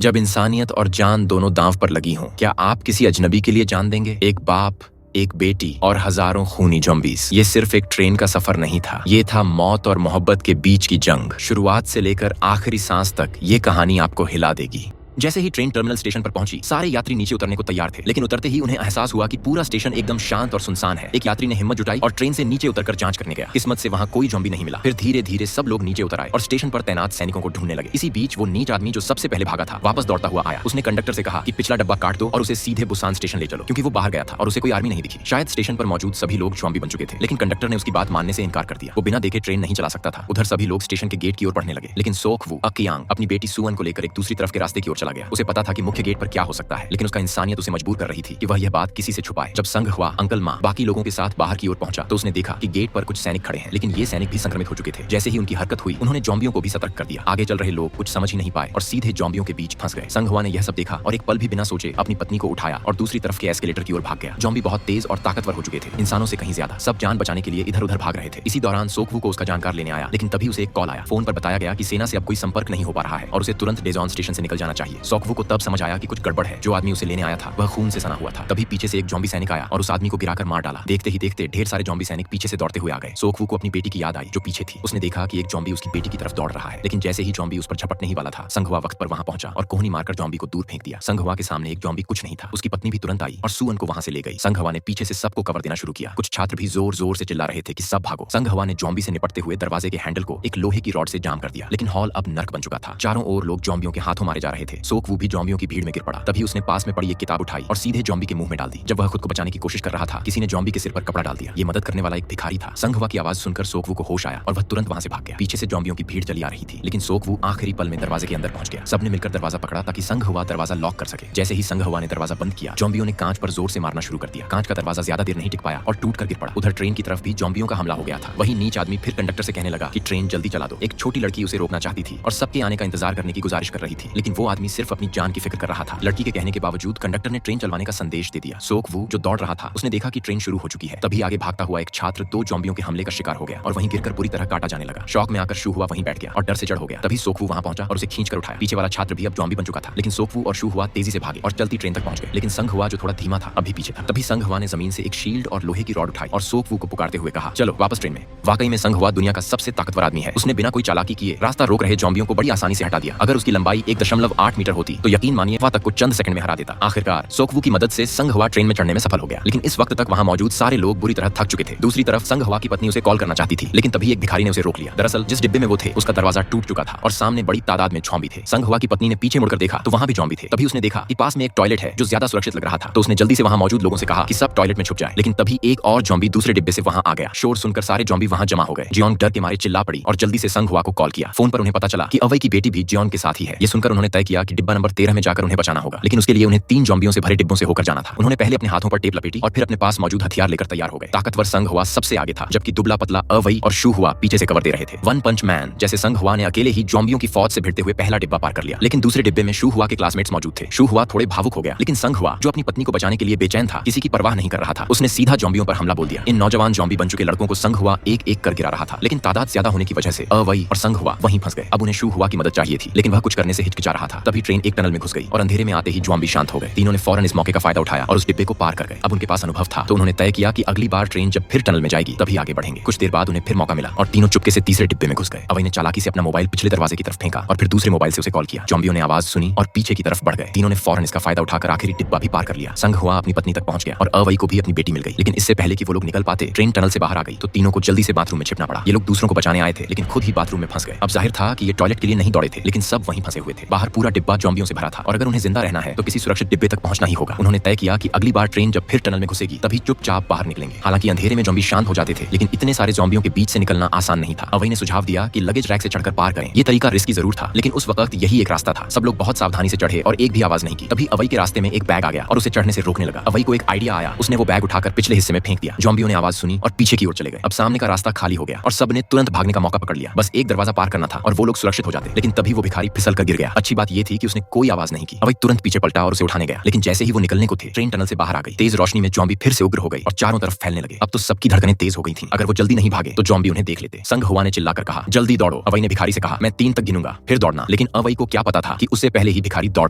जब इंसानियत और जान दोनों दांव पर लगी हों, क्या आप किसी अजनबी के लिए जान देंगे? एक बाप, एक बेटी और हजारों खूनी ज़ॉम्बीज़। ये सिर्फ एक ट्रेन का सफर नहीं था, ये था मौत और मोहब्बत के बीच की जंग। शुरुआत से लेकर आखिरी सांस तक ये कहानी आपको हिला देगी। जैसे ही ट्रेन टर्मिनल स्टेशन पर पहुंची, सारे यात्री नीचे उतरने को तैयार थे, लेकिन उतरते ही उन्हें एहसास हुआ कि पूरा स्टेशन एकदम शांत और सुनसान है। एक यात्री ने हिम्मत जुटाई और ट्रेन से नीचे उतरकर जांच करने गया। किस्मत से वहां कोई ज़ॉम्बी नहीं मिला। फिर धीरे धीरे सब लोग नीचे उतर आए और स्टेशन पर तैनात सैनिकों को ढूंढने लगे। इसी बीच वो नीच आदमी जो सबसे पहले भागा था, वापस दौड़ता हुआ आया। उसने कंडक्टर से कहा कि पिछला डब्बा काट दो और उसे सीधे बुसान स्टेशन ले चलो, क्योंकि वो बाहर गया था और उसे कोई आर्मी नहीं दिखी। शायद स्टेशन पर मौजूद सभी लोग ज़ॉम्बी बन चुके थे, लेकिन कंडक्टर ने उसकी बात मानने से इनकार कर दिया। वो बिना देखे ट्रेन नहीं चला सकता था। उधर सभी लोग स्टेशन के गेट की ओर बढ़ने लगे, लेकिन सोक वू अकियांग अपनी बेटी सुअन को लेकर एक दूसरी तरफ के रास्ते की ओर चला गया। उसे पता था कि मुख्य गेट पर क्या हो सकता है, लेकिन उसका इंसानियत उसे मजबूर कर रही थी कि वह यह बात किसी से छुपाए। जब संग हुआ अंकल माँ बाकी लोगों के साथ बाहर की ओर पहुंचा तो उसने देखा कि गेट पर कुछ सैनिक खड़े हैं, लेकिन ये सैनिक भी संक्रमित हो चुके थे। जैसे ही उनकी हरकत हुई, उन्होंने ज़ॉम्बियों को भी सतर्क कर दिया। आगे चल रहे लोग कुछ समझ ही नहीं पाए और सीधे ज़ॉम्बियों के बीच फंस गए। संग हुआ ने यह सब देखा और एक पल भी बिना सोचे अपनी पत्नी को उठाया और दूसरी तरफ के एस्केलेटर की ओर भाग गया। ज़ॉम्बी बहुत तेज और ताकतवर हो चुके थे, इंसानों से कहीं ज्यादा। सब जान बचाने के लिए इधर उधर भाग रहे थे। इसी दौरान सोकवू को उसका जानकार लेने आया, लेकिन तभी उसे एक कॉल आया। फोन पर बताया गया कि सेना से अब कोई संपर्क नहीं हो पा रहा है और उसे तुरंत डेजॉन स्टेशन से निकल जाना चाहिए। सोकवू को तब समझ आया कि कुछ गड़बड़ है। जो आदमी उसे लेने आया था वह खून से सना हुआ था। तभी पीछे से एक ज़ॉम्बी सैनिक आया और उस आदमी को गिराकर मार डाला। देखते ही देखते ढेर सारे ज़ॉम्बी सैनिक पीछे से दौड़ते हुए आ गए। सोकवू को अपनी बेटी की याद आई जो पीछे थी। उसने देखा कि एक ज़ॉम्बी उसकी बेटी की तरफ दौड़ रहा है, लेकिन जैसे ही ज़ॉम्बी उस पर झपटने ही वाला था, संघवा वक्त पर वहां पहुंचा और कोहनी मारकर ज़ॉम्बी को दूर फेंक दिया। संघवा के सामने एक ज़ॉम्बी कुछ नहीं था। उसकी पत्नी भी तुरंत आई और सुअन को वहां से ले गई। संघवा ने पीछे से सबको कवर देना शुरू किया। कुछ छात्र भी जोर जोर से चिल्ला रहे थे कि सब भागो। संघवा ने ज़ॉम्बी से निपटते हुए दरवाजे के हैंडल को एक लोहे की रॉड से जाम कर दिया, लेकिन हॉल अब नर्क बन चुका था। चारों ओर लोग ज़ॉम्बियों के हाथों मारे जा रहे थे। सोकवू भी ज़ॉम्बियों की भीड़ में गिर पड़ा। तभी उसने पास में पड़ी एक किताब उठाई और सीधे ज़ॉम्बी के मुंह में डाल दी। जब वह खुद को बचाने की कोशिश कर रहा था, किसी ने ज़ॉम्बी के सिर पर कपड़ा डाल दिया। ये मदद करने वाला एक भिखारी था। संघवा की आवाज सुनकर सोकवू को होश आया और वह तुरंत वहां से भाग गया। पीछे से ज़ॉम्बियों की भीड़ चली आ रही थी, लेकिन सोकवू आखिरी पल में दरवाजे के अंदर पहुंच गया। सबने मिलकर दरवाजा पकड़ा ताकि संघवा दरवाजा लॉक कर सके। जैसे ही संघवा ने दरवाजा बंद किया, ज़ॉम्बियों ने कांच पर जोर से मारना शुरू कर दिया। कांच का दरवाजा ज्यादा देर नहीं टिक पाया और टूट कर गिर पड़ा। उधर ट्रेन की तरफ भी ज़ॉम्बियों का हमला हो गया था। वही नीच आदमी फिर कंडक्टर से कहने लगा कि ट्रेन जल्दी चला दो। एक छोटी लड़की उसे रोकना चाहती थी और सबके आने का इंतजार करने की गुजारिश कर रही थी, लेकिन वो आदमी सिर्फ अपनी जान की फिक्र कर रहा था। लड़की के कहने के बावजूद कंडक्टर ने ट्रेन चलवाने का संदेश दे दिया। सोकवू जो दौड़ रहा था, उसने देखा कि ट्रेन शुरू हो चुकी है। तभी आगे भागता हुआ एक छात्र दो ज़ॉम्बियों के हमले का शिकार हो गया और वहीं गिरकर पूरी तरह काटा जाने लगा। शौक में आकर शू हुआ वहीं बैठ गया और डर से जड़ हो गया। तभी सोकवू वहां पहुंचा और उसे खींचकर उठाया। पीछे वाला छात्र भी अब ज़ॉम्बी बन चुका था, लेकिन सोकवू और शू हुआ तेजी से भागे और चलती ट्रेन तक पहुंच गए। लेकिन संघ हुआ जो थोड़ा धीमा था अभी पीछे था। तभी संघ हुआ ने जमीन से एक शील्ड और लोहे की रॉड उठाई और सोकवू को पुकारते हुए कहा, चलो वापस ट्रेन में। वाकई में संघ हुआ दुनिया का सबसे ताकतवर आदमी है। उसने बिना कोई चालाकी किए रास्ता रोक रहे ज़ॉम्बियों को बड़ी आसानी से हटा दिया। अगर उसकी लंबाई 1.8 मीटर होती तो यकीन मानिए वहां तक को चंद सेकंड में हरा देता। आखिरकार सोकवू की मदद से संघ हुआ ट्रेन में चढ़ने में सफल हो गया, लेकिन इस वक्त तक वहां मौजूद सारे लोग बुरी तरह थक चुके थे। दूसरी तरफ संघ हुआ की पत्नी उसे कॉल करना चाहती थी, लेकिन तभी एक भिखारी ने उसे रोक लिया। दरअसल जिस डिब्बे में वो थे उसका दरवाजा टूट चुका था और सामने बड़ी तादाद में ज़ॉम्बी थे। संघ हुआ की पत्नी ने पीछे मुड़कर देखा तो वहां भी ज़ॉम्बी थे। तभी उसने देखा कि पास में एक टॉयलेट है जो ज्यादा सुरक्षित लग रहा था, तो उसने जल्दी से वहां मौजूद लोगों से कहा कि सब टॉयलेट में छुप जाए। लेकिन तभी एक और ज़ॉम्बी दूसरे डिब्बे से वहां आ गया। शोर सुनकर सारे ज़ॉम्बी वहां जमा हो गए। जियोन डर के मारे चिल्ला पड़ी और जल्दी से संघ हुआ को कॉल किया। फोन पर उन्हें पता चला कि अवई की बेटी भी जियोन के साथ ही है। ये सुनकर उन्होंने तय किया कि डिब्बा नंबर 13 में जाकर उन्हें बचाना होगा, लेकिन उसके लिए उन्हें 3 ज़ॉम्बियों से भरे डिब्बों से होकर जाना था। उन्होंने पहले अपने हाथों पर टेप लपेटी और फिर अपने पास मौजूद हथियार लेकर तैयार हो गए। ताकतवर संघ हुआ सबसे आगे था, जबकि दुबला पतला अवई और शू हुआ पीछे से कवर दे रहे थे। वन पंच मैन जैसे संघ हुआ ने अकेले ही ज़ॉम्बियों की फौज से भिड़ते हुए पहला डिब्बा पार कर लिया, लेकिन दूसरे डिब्बे में शू हुआ के क्लासमेट्स मौजूद थे। शू हुआ थोड़े भावुक हो गया, लेकिन संघ हुआ जो अपनी पत्नी को बचाने के लिए बेचैन था, किसी की परवाह नहीं कर रहा था। उसने सीधा ज़ॉम्बियों पर हमला बोल दिया। इन नौजवान ज़ॉम्बी बन चुके लड़कों को संघ हुआ एक एक कर गिरा रहा था, लेकिन तादाद ज्यादा होने की वजह से अवई और संघ हुआ वहीं फंस गए। अब उन्हें शू हुआ की मदद चाहिए थी, लेकिन वह कुछ करने से हिचकिचा रहा था। तभी ट्रेन एक टनल में घुस गई और अंधेरे में आते ही ज़ॉम्बी शांत हो गए। तीनों ने फौरन इस मौके का फायदा उठाया और उस डिब्बे को पार कर गए। अब उनके पास अनुभव था, तो उन्होंने तय किया कि अगली बार ट्रेन जब फिर टनल में जाएगी तभी आगे बढ़ेंगे। कुछ देर बाद उन्हें फिर मौका मिला और तीनों चुपके से तीसरे डिब्बे में घुस गए। अवई ने चालाकी से अपना मोबाइल पिछले दरवाजे की तरफ फेंका और फिर दूसरे मोबाइल से उसे कॉल किया। ज़ॉम्बियों ने आवाज सुनी और पीछे की तरफ बढ़ गए। तीनों ने फौरन इसका फायदा उठाकर आखिरी डिब्बा भी पार कर लिया। संघ हुआ अपनी पत्नी तक पहुंच गया और अवई को भी अपनी बेटी मिल गई। लेकिन इससे पहले कि वो लोग निकल पाते, ट्रेन टनल से बाहर आ गई तो तीनों को जल्दी से बाथरूम में छिपना पड़ा। ये लोग दूसरों को बचाने आए थे, लेकिन खुद ही बाथरूम में फंस गए। अब जाहिर था कि ये टॉयलेट के लिए नहीं दौड़े थे, लेकिन सब वहीं फंसे हुए थे। बाहर पूरा डिब्बा ज़ॉम्बियों से भरा था और अगर उन्हें जिंदा रहना है तो किसी सुरक्षित डिब्बे तक पहुंचना ही होगा। उन्होंने तय किया कि अगली बार ट्रेन जब फिर टनल में घुसेगी तभी चुपचाप बाहर निकलेंगे। हालांकि अंधेरे में ज़ॉम्बी शांत हो जाते थे, लेकिन इतने सारे ज़ॉम्बियों के बीच से निकलना आसान नहीं था। अवई ने सुझाव दिया कि लगेज रैक से चढ़कर पार करें। ये तरीका रिस्की जरूर था, लेकिन उस वक्त यही एक रास्ता था। सब लोग बहुत सावधानी से चढ़े और एक भी आवाज नहीं की। तभी अवई के रास्ते में एक बैग आ गया और उसे चढ़ने से रोकने लगा। अवई को एक आइडिया आया। उसने वो बैग उठाकर पिछले हिस्से में फेंक दिया। ज़ॉम्बियों ने आवाज सुनी और पीछे की ओर चले गए। अब सामने का रास्ता खाली हो गया और सबने तुरंत भागने का मौका पकड़ लिया। बस एक दरवाजा पार करना था और वो लोग सुरक्षित हो जाते, लेकिन तभी वो भिखारी फिसल कर गिर गया। अच्छी बात ये थी थी कि उसने कोई आवाज नहीं की। अवई तुरंत पीछे पलटा और उसे उठाने गया, लेकिन जैसे ही वो निकलने को थे, ट्रेन टनल से बाहर आ गई। तेज रोशनी में जॉम्बी फिर से उग्र हो गई और चारों तरफ फैलने लगे। अब तो सबकी धड़कनें तेज हो गई थीं। अगर वो जल्दी नहीं भागे तो जॉम्बी उन्हें देख लेते। संग हुआ ने चिल्लाकर कहा, जल्दी दौड़ो। अवई ने भिखारी से कहा, मैं 3 तक गिनूंगा फिर दौड़ना। लेकिन अवई को क्या पता था कि उससे पहले ही भिखारी दौड़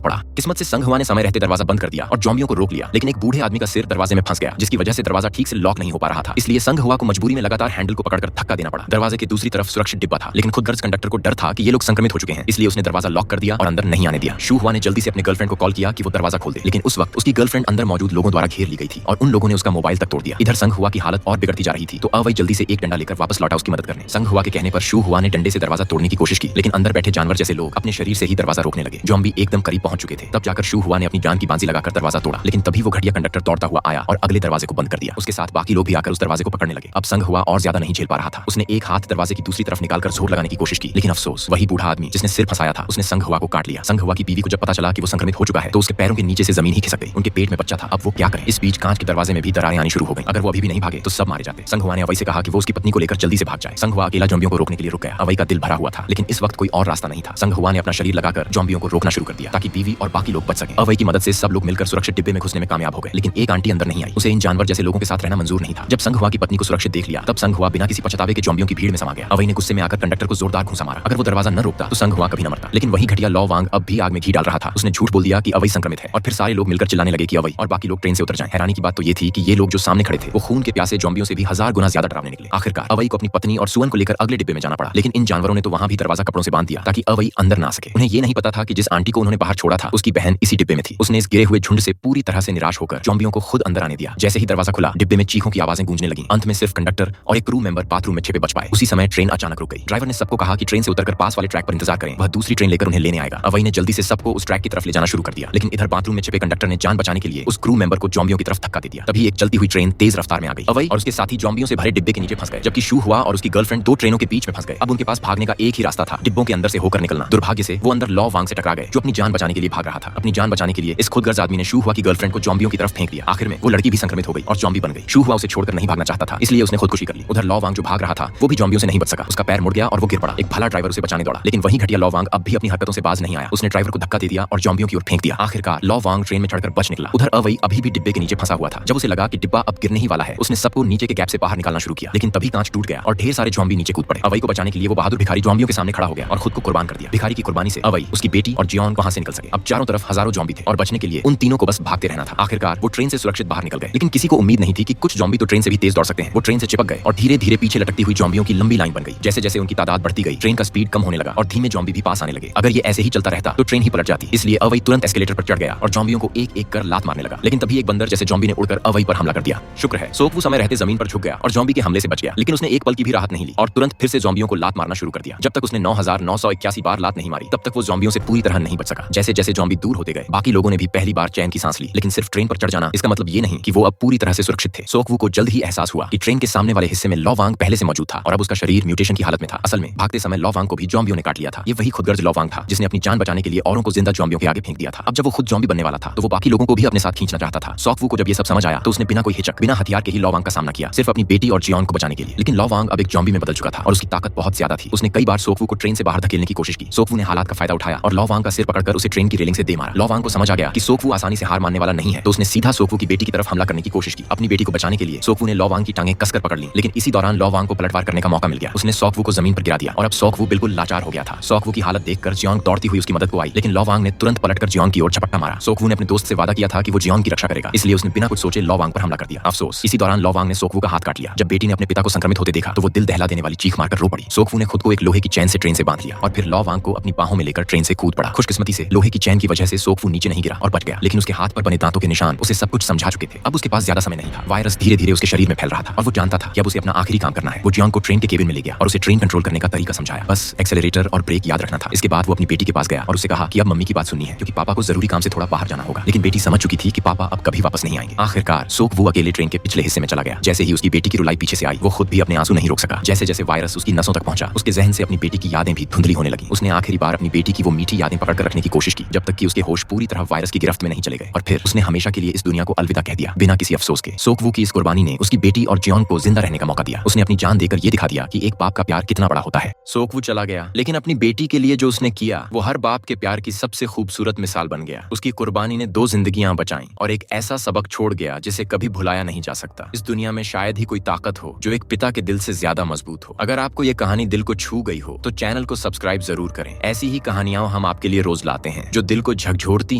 पड़ा। किस्मत से संग हुआ ने समय रहते दरवाजा बंद कर दिया और जॉम्बियों को रोक लिया, लेकिन एक बूढ़े आदमी का सिर दरवाजे में फंस गया, जिसकी वजह से दरवाजा ठीक से लॉक नहीं हो पा रहा था। इसलिए संग हुआ को मजबूरी में लगातार हैंडल को पकड़कर धक्का देना पड़ा। दरवाजे की दूसरी तरफ सुरक्षित डिब्बा था, लेकिन खुदगर्ज कंडक्टर को डर था कि ये लोग संक्रमित हो चुके हैं, इसलिए उसने दरवाजा लॉक कर दिया और अंदर नहीं आने दिया। शू हुआ ने जल्दी से अपने गर्लफ्रेंड को कॉल किया कि वो दरवाजा खोल दे, लेकिन उस वक्त उसकी गर्लफ्रेंड अंदर मौजूद लोगों द्वारा घेर ली गई थी और उन लोगों ने उसका मोबाइल तक तोड़ दिया। इधर संग हुआ की हालत और बिगड़ती जा रही थी, तो अवई जल्दी से एक डंडा लेकर वापस लौटा उसकी मदद करने। संग हुआ के कहने पर शू हुआ ने डंडे से दरवाजा तोड़ने की कोशिश की, लेकिन अंदर बैठे जानवर जैसे लोग अपने शरीर से ही दरवाजा रोकने लगे। जॉम्बी एकदम करीब पहुंच चुके थे। तब जाकर शू हुआ ने अपनी जान की बाजी लगाकर दरवाजा तोड़ा, लेकिन तभी वो घटिया कंडक्टर दौड़ता हुआ आया और अगले दरवाजे को बंद कर दिया। उसके साथ बाकी लोग भी आकर उस दरवाजे को पकड़ने लगे। अब संग हुआ और ज्यादा नहीं झेल पा रहा था। उसने एक हाथ दरवाजे की दूसरी तरफ निकालकर जोर लगाने की कोशिश की, लेकिन अफसोस वही बूढ़ा आदमी जिसने सिर फंसाया था उसने संग हुआ को काट लिया। संग हुआ की बीवी को जब पता चला कि वो संक्रमित हो चुका है तो उसके पैरों के नीचे से जमीन ही खिसक गई। उनके पेट में बच्चा था, अब वो क्या करे। इस बीच कांच के दरवाजे में भी दरारें आनी शुरू हो गई। अगर वो अभी भी नहीं भागे तो सब मारे जाते। संग हुआ ने अवई से कहा कि वो उसकी पत्नी को लेकर जल्दी से भाग जाए। संग हुआ अकेला जॉम्बियों को रोकने के लिए रुक गया। अवई का दिल भरा हुआ था, लेकिन इस वक्त कोई और रास्ता नहीं था। संग हुआ ने अपना शरीर लगाकर जॉम्बियों को रोकना शुरू कर दिया ताकि बीवी और बाकी लोग बच सकें। अवई की मदद से सब लोग मिलकर सुरक्षित डिब्बे में घुसने में कामयाब हो गए, लेकिन एक आंटी अंदर नहीं आई। उसे इन जानवर जैसे लोगों के साथ रहना मंजूर नहीं था। जब संग हुआ की पत्नी को सुरक्षित देख लिया तब संग हुआ बिना किसी पछतावे के जॉम्बियों की भीड़ में समा गया। अवई ने गुस्से में आकर कंडक्टर को जोरदार घूंसा मारा। अगर वो दरवाजा न रोकता तो संग हुआ कभी न मरता, लेकिन वही घटिया लॉ वांग अब भी आग में घी डाल रहा था। उसने झूठ बोल दिया कि अवई संक्रमित है और फिर सारे लोग मिलकर चिल्लाने लगे कि अवई और बाकी लोग ट्रेन से उतर जाएं। हैरानी की बात तो ये थी कि ये लोग जो सामने खड़े थे वो खून के प्यासे जॉम्बियों से भी 1000 गुना ज्यादा डरावने निकले। आखिरकार अवई को अपनी पत्नी और सुअन को लेकर अगले डिब्बे में जाना पड़ा, लेकिन इन जानवरों ने तो वहां भी दरवाजा कपड़ों से बांध दिया ताकि अवई अंदर ना आ सके। उन्हें ये नहीं पता था कि जिस आंटी को उन्होंने बाहर छोड़ा था उसकी बहन इसी डिब्बे में थी। उसने इस गिरे हुए झुंड से पूरी तरह से निराश होकर जॉम्बियों को खुद अंदर आने दिया। जैसे ही दरवाजा खुला डिब्बे में चीखों की आवाजें गूंजने लगी। अंत में सिर्फ कंडक्टर और एक क्रू मेंबर बाथरूम में छिपे बच पाए। उसी समय ट्रेन अचानक रुक गई। ड्राइवर ने सबको कहा कि ट्रेन से उतरकर पास वाले ट्रैक पर इंतजार करें, वह दूसरी ट्रेन लेकर उन्हें लेने आएगा। अवई ने जल्दी से सबको उस ट्रैक की तरफ ले जाना शुरू कर दिया, लेकिन इधर बाथरूम में छिपे कंडक्टर ने जान बचाने के लिए उस क्रू मेंबर को जॉम्बियों की तरफ धक्का दे दिया। तभी एक चलती हुई ट्रेन तेज रफ्तार में आ गई। अवई और उसके साथी जॉम्बियों से भरे डिब्बे के नीचे फंस गए, जबकि शू हुआ और उसकी गर्लफ्रेंड 2 ट्रेनों के बीच में फंस गए। अब उनके पास भागने का एक ही रास्ता था, डिब्बों के अंदर से होकर निकलना। दुर्भाग्य से वो अंदर लॉ वांग से टकरा गए, जो अपनी जान बचाने के लिए भाग रहा था। अपनी जान बचाने के लिए इस खुदगर्ज आदमी ने शू हुआ की गर्लफ्रेंड को जॉम्बियों की तरफ फेंक दिया। आखिर में वो लड़की भी संक्रमित हो गई और जॉम्बी बन गई। शू हुआ उसे छोड़कर नहीं भागना चाहता था, इसलिए उसने खुदकुशी कर ली। उधर लॉ वांग जो भाग रहा था वो भी जॉम्बियों से नहीं बच सका। उसका पैर मुड़ गया और वो गिर पड़ा। एक भला ड्राइवर उसे बचाने दौड़ा, लेकिन वही घटिया लॉ वांग अब भी अपनी हरकतों से बाज नहीं आया। उसने ड्राइवर को धक्का दे दिया और जॉम्बियों की ओर फेंक दिया। आखिरकार लॉ वांग ट्रेन में चढ़कर बच निकला। उधर अवई अभी भी डिब्बे के नीचे फंसा हुआ था। जब उसे लगा कि डिब्बा अब गिरने ही वाला है उसने सबको नीचे के गैप से बाहर निकालना शुरू किया, लेकिन तभी कांच टूट गया और ढेर सारे जॉम्बी नीचे कूद पड़े। अवई को बचाने के लिए वो बहादुर भिखारी जॉम्बियों के सामने खड़ा हो गया और खुद को कुर्बान कर दिया। भिखारी की कुर्बानी से अवई, उसकी बेटी और जियोन वहां से निकल सके। अब चारों तरफ हजारों जॉम्बी थे और बचने के लिए उन तीनों को बस भागते रहना था। आखिरकार वो ट्रेन से सुरक्षित बाहर निकल गए, लेकिन किसी को उम्मीद नहीं थी कि कुछ जॉम्बी तो ट्रेन से भी तेज दौड़ सकते हैं। वो ट्रेन से चिपक गए और धीरे धीरे पीछे लटकती हुई जॉम्बियों की लंबी लाइन बन गई। जैसे जैसे उनकी तादाद बढ़ती गई ट्रेन का स्पीड कम होने लगा और धीमे जॉम्बी भी पास आने लगे। अगर ये ऐसे ही चलता रहता तो ट्रेन ही पलट जाती, इसलिए अवई तुरंत एस्केलेटर पर चढ़ गया और जॉम्बियों को एक एक कर लात मारने लगा। लेकिन तभी एक बंदर जैसे जॉम्बी ने उड़कर अवई पर हमला कर दिया। शुक्र है सोकवू समय रहते जमीन पर झुक गया और जॉम्बी के हमले से बच गया, लेकिन उसने एक पल की भी राहत नहीं ली और तुरंत फिर से जॉम्बियों को लात मारना शुरू कर दिया। जब तक उसने 9981 बार लात नहीं मारी तब तक वो जॉम्बियों से पूरी तरह नहीं बच सका। जैसे जैसे जॉम्बी दूर होते गए बाकी लोगों ने भी पहली बार चैन की सांस ली, लेकिन सिर्फ ट्रेन पर चढ़ जाना इसका मतलब ये नहीं कि वो अब पूरी तरह से सुरक्षित थे। सोकवू को जल्द ही एहसास हुआ कि ट्रेन के सामने वाले हिस्से में लॉ वांग पहले से मौजूद था और अब उसका शरीर म्यूटेशन की हालत में था। असल में भागते समय लॉ वांग को भी जॉम्बियों ने काट लिया था। ये वही खुदगर्ज लॉ वांग था जिसने अपनी जान बचाने के लिए औरों को जिंदा जॉम्बियों के आगे फेंक दिया था। अब जब वो खुद जॉम्बी बनने वाला था तो वो बाकी लोगों को भी अपने साथ खींचना चाहता था। सोकवू को जब ये सब समझ आया तो उसने बिना कोई हिचक, बिना हथियार के ही लॉ वांग का सामना किया, सिर्फ अपनी बेटी और जियोन को बचाने के लिए। लेकिन लॉ वांग अब एक जॉम्बी में बदल चुका था और उसकी ताकत बहुत ज्यादा थी। उसने कई बार सोकवू को ट्रेन से बाहर धकेलने की कोशिश की। सोकवू ने हालात का फायदा उठाया और लॉ वांग का सिर पकड़कर उसे ट्रेन की रेलिंग से दे मारा। लॉ वांग को समझ आ गया कि सोकवू आसानी से हार मानने वाला नहीं है, तो उसने सीधा सोकवू की बेटी की तरफ हमला करने की कोशिश की। अपनी बेटी को बचाने के लिए सोकवू ने लॉ वांग की टांगें कसकर पकड़ ली, लेकिन इसी दौरान लॉ वांग को पलटवार करने का मौका मिल गया। उसने सोकवू को जमीन पर गिरा दिया और अब सोकवू बिल्कुल लाचार हो गया था। सोकवू की हालत देखकर जियोंग दौड़ती हुई उसकी मदद को आई, लेकिन लॉ वांग ने तुरंत पलटकर जियोंग की ओर झपट्टा मारा। सोकवू ने अपने दोस्त से वादा किया था कि वो जियोंग की रक्षा करेगा, इसलिए उसने बिना कुछ सोचे लॉ वांग पर हमला कर दिया। अफसोस इसी दौरान लॉ वांग ने सोकवू का हाथ काट लिया। जब बेटी ने अपने पिता को संक्रमित होते देखा तो वो दिल दहला देने वाली चीख मारकर रो पड़ी। सोकवू ने खुद को एक लोहे की चैन से ट्रेन से बांध लिया और फिर लॉ वांग को अपनी बाहों में लेकर ट्रेन से कूद पड़ा। खुशकिस्मती से लोहे की चैन की वजह से सोकवू नीचे नहीं गिरा और बच गया, लेकिन उसके हाथ पर बने दांतों के निशान उसे सब कुछ समझा चुके थे। अब उसके पास ज्यादा समय नहीं था। वायरस धीरे धीरे उसके शरीर में फैल रहा था और वो जानता था कि अब उसे अपना आखिरी काम करना है। वो जियोंग को ट्रेन के केबिन में ले गया और उसे ट्रेन कंट्रोल करने का तरीका समझाया। बस एक्सेलरेटर और ब्रेक याद रखना था। इसके बाद वो अपनी बेटी के पास गया और उसे कहा कि अब मम्मी की बात सुननी है, क्योंकि पापा को जरूरी काम से थोड़ा बाहर जाना होगा। लेकिन बेटी समझ चुकी थी कि पापा अब कभी वापस नहीं आएंगे। आखिरकार सोकवू अकेले ट्रेन के पिछले हिस्से में चला गया। जैसे ही उसकी बेटी की रुलाई पीछे से आई वो खुद भी अपने आंसू नहीं रोक सका। जैसे जैसे वायरस उसकी नसों तक पहुंचा उसके जहन से अपनी बेटी की यादें भी धुंधली होने लगी। उसने आखिरी बार अपनी बेटी की वो मीठी यादें पकड़कर रखने की कोशिश की जब तक कि उसके होश पूरी तरह वायरस की गिरफ्त में नहीं चले गए, और फिर उसने हमेशा के लिए इस दुनिया को अलविदा कह दिया बिना किसी अफसोस के। सोकवू की इस कुर्बानी ने उसकी बेटी और जियोंग को जिंदा रहने का मौका दिया। उसने अपनी जान देकर ये दिखा दिया कि एक बाप का प्यार कितना बड़ा होता है। सोकवू चला गया, लेकिन अपनी बेटी के लिए जो उसने किया वो हर बाप के के प्यार की सबसे खूबसूरत मिसाल बन गया। उसकी कुर्बानी ने 2 जिंदगियां बचाईं और एक ऐसा सबक छोड़ गया जिसे कभी भुलाया नहीं जा सकता। इस दुनिया में शायद ही कोई ताकत हो जो एक पिता के दिल से ज्यादा मजबूत हो। अगर आपको ये कहानी दिल को छू गई हो तो चैनल को सब्सक्राइब जरूर करें। ऐसी ही कहानियां हम आपके लिए रोज लाते हैं जो दिल को झकझोरती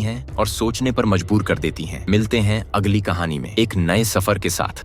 हैं और सोचने पर मजबूर कर देती हैं। मिलते हैं अगली कहानी में एक नए सफर के साथ।